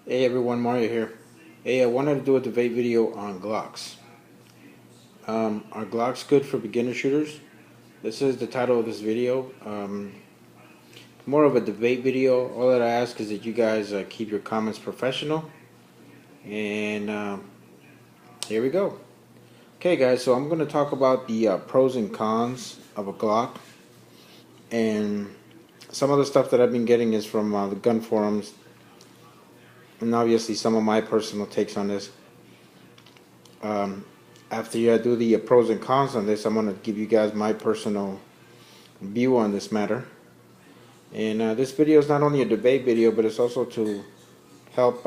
Hey everyone, Mario here. Hey, I wanted to do a debate video on Glocks. Are Glocks good for beginner shooters? This is the title of this video. More of a debate video. All that I ask is that you guys keep your comments professional. And here we go. Okay guys, so I'm going to talk about the pros and cons of a Glock. And some of the stuff that I've been getting is from the gun forums. And obviously some of my personal takes on this. After I do the pros and cons on this, I'm going to give you guys my personal view on this matter. And this video is not only a debate video, but it's also to help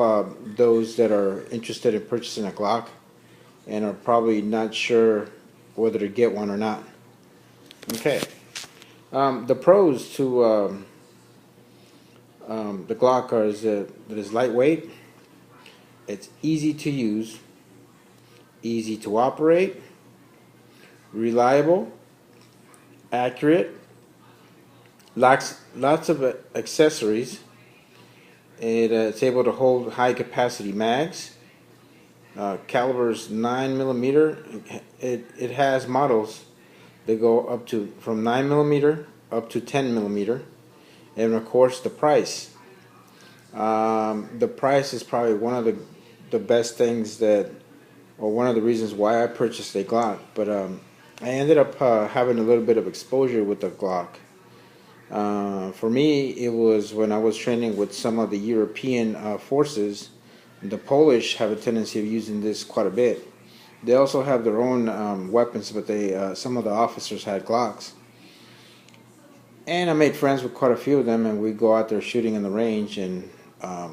those that are interested in purchasing a Glock and are probably not sure whether to get one or not. Okay. The pros to the Glock are is that it is lightweight, it's easy to use, easy to operate, reliable, accurate, lots of accessories. It's able to hold high capacity mags. Calibers 9mm. It has models that go up to from 9mm up to 10mm, and of course the price. The price is probably one of the best things that, or one of the reasons why I purchased a Glock. But I ended up having a little bit of exposure with the Glock. For me, it was when I was training with some of the European forces. The Polish have a tendency of using this quite a bit. They also have their own weapons, but some of the officers had Glocks. And I made friends with quite a few of them, and we go out there shooting in the range, and I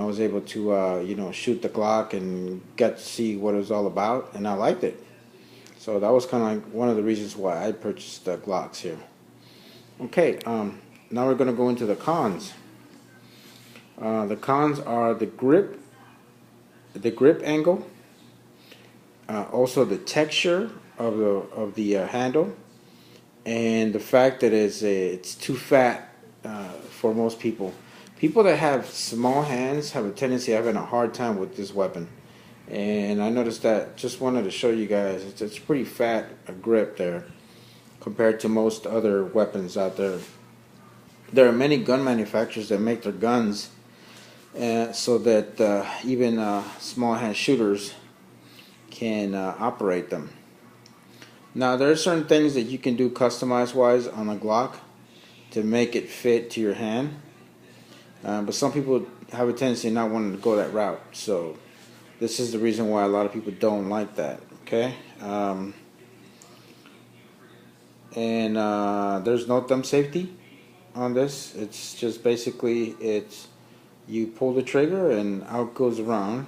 was able to shoot the Glock and get to see what it was all about, and I liked it. So that was kind of like one of the reasons why I purchased the Glocks here. Okay, now we're going to go into the cons. The cons are the grip angle, also the texture of the handle, and the fact that it's too fat for most people. People that have small hands have a tendency of having a hard time with this weapon. And I noticed that. Just wanted to show you guys. It's pretty fat a grip there compared to most other weapons out there. There are many gun manufacturers that make their guns so that even small hand shooters can operate them. Now there are certain things that you can do customize wise on a Glock to make it fit to your hand. But some people have a tendency of not wanting to go that route. So this is the reason why a lot of people don't like that. Okay, there's no thumb safety on this. It's just basically you pull the trigger and out goes around.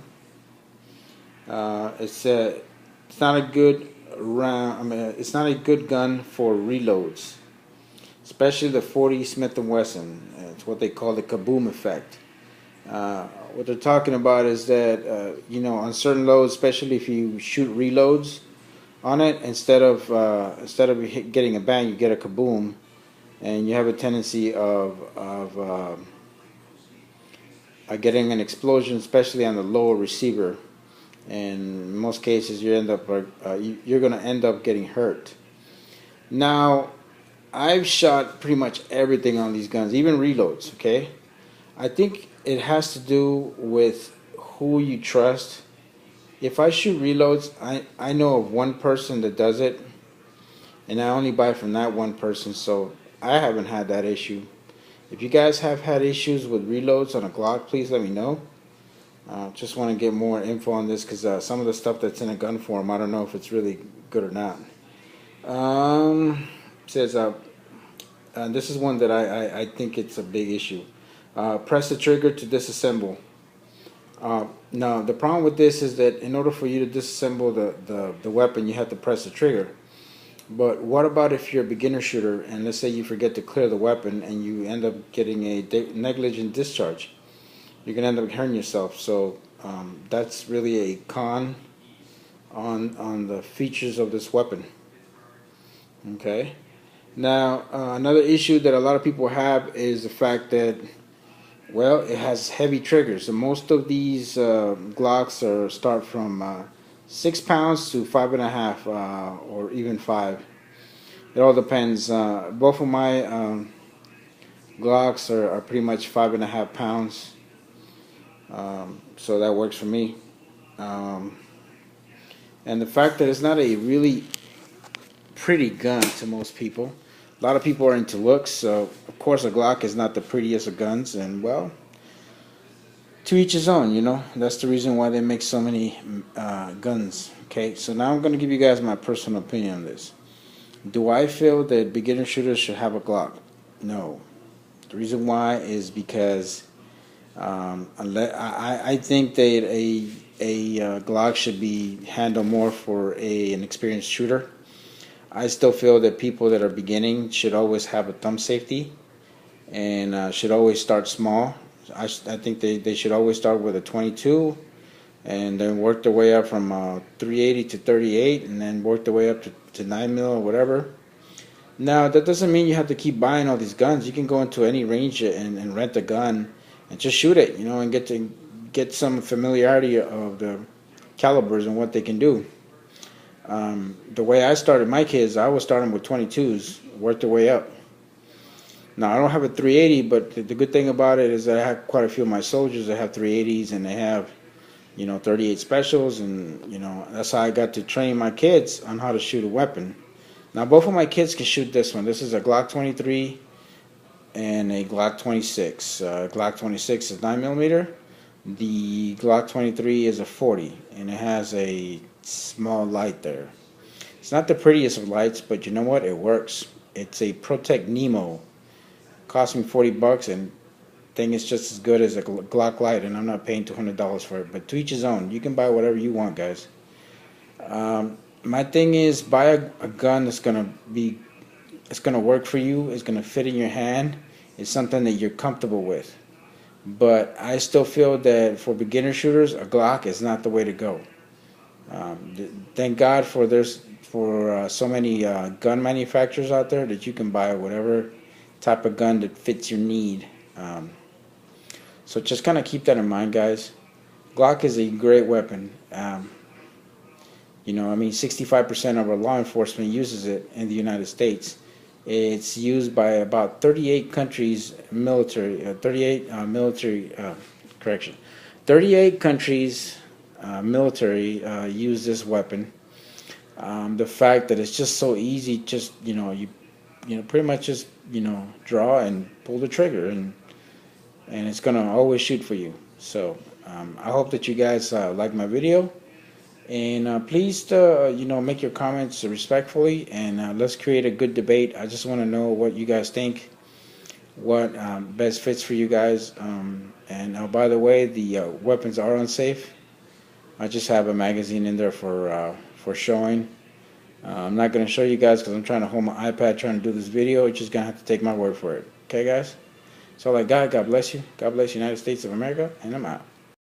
It's not a good it's not a good gun for reloads, especially the 40 Smith & Wesson. It's what they call the Kaboom Effect. What they're talking about is that on certain loads, especially if you shoot reloads on it, instead of getting a bang, you get a kaboom, and you have a tendency of getting an explosion, especially on the lower receiver. And in most cases, you're going to end up getting hurt. Now, I've shot pretty much everything on these guns, even reloads. Okay, I think it has to do with who you trust. If I shoot reloads, I know of one person that does it, and I only buy from that one person, so I haven't had that issue. If you guys have had issues with reloads on a Glock, please let me know. Just want to get more info on this, because some of the stuff that's in a gun form, I don't know if it's really good or not. It says this is one that I think it's a big issue. Press the trigger to disassemble. Now the problem with this is that in order for you to disassemble the weapon, you have to press the trigger. But what about if you're a beginner shooter and let's say you forget to clear the weapon and you end up getting a negligent discharge? You're going to end up hurting yourself. So that's really a con on the features of this weapon. Okay. Now another issue that a lot of people have is the fact that Well, it has heavy triggers. So most of these Glocks start from 6 pounds to 5.5, or even 5. It all depends. Both of my Glocks are pretty much 5.5 pounds, so that works for me. Um, and the fact that it's not a really pretty gun to most people. A lot of people are into looks, so of course a Glock is not the prettiest of guns, and well, to each his own, you know. That's the reason why they make so many guns. Okay, so now I'm going to give you guys my personal opinion on this. Do I feel that beginner shooters should have a Glock? No. The reason why is because I think that a Glock should be handled more for an experienced shooter. I still feel that people that are beginning should always have a thumb safety and should always start small. I think they should always start with a 22 and then work their way up from 380 to 38 and then work their way up to 9 mil or whatever. Now, that doesn't mean you have to keep buying all these guns. You can go into any range and rent a gun and just shoot it, you know, and get some familiarity of the calibers and what they can do. The way I started my kids, I was starting with 22s, worked their way up. Now, I don't have a 380, but the good thing about it is that I have quite a few of my soldiers that have 380s, and they have, you know, 38 specials, and, you know, that's how I got to train my kids on how to shoot a weapon. Now, both of my kids can shoot this one. This is a Glock 23 and a Glock 26. Glock 26 is 9mm. The Glock 23 is a 40, and it has a small light there. It's not the prettiest of lights, but you know what? It works. It's a Protect Nemo. Cost me $40, and thing is just as good as a Glock light, and I'm not paying $200 for it. But to each his own. You can buy whatever you want, guys. My thing is, buy a gun that's gonna work for you. It's gonna fit in your hand. It's something that you're comfortable with. But I still feel that for beginner shooters, a Glock is not the way to go. Thank God for so many gun manufacturers out there that you can buy whatever type of gun that fits your need. So just kind of keep that in mind, guys. Glock is a great weapon. You know, I mean, 65% of our law enforcement uses it in the United States. It's used by about 38 countries military, 38 countries military use this weapon. The fact that it's just so easy, just, you know, pretty much just, you know, draw and pull the trigger, and it's gonna always shoot for you. So I hope that you guys like my video. And please, you know, make your comments respectfully, and let's create a good debate. I just want to know what you guys think, what best fits for you guys. And by the way, the weapons are unsafe. I just have a magazine in there for showing. I'm not going to show you guys because I'm trying to hold my iPad trying to do this video. You're just going to have to take my word for it. Okay, guys? So, like, God bless you. God bless the United States of America, and I'm out.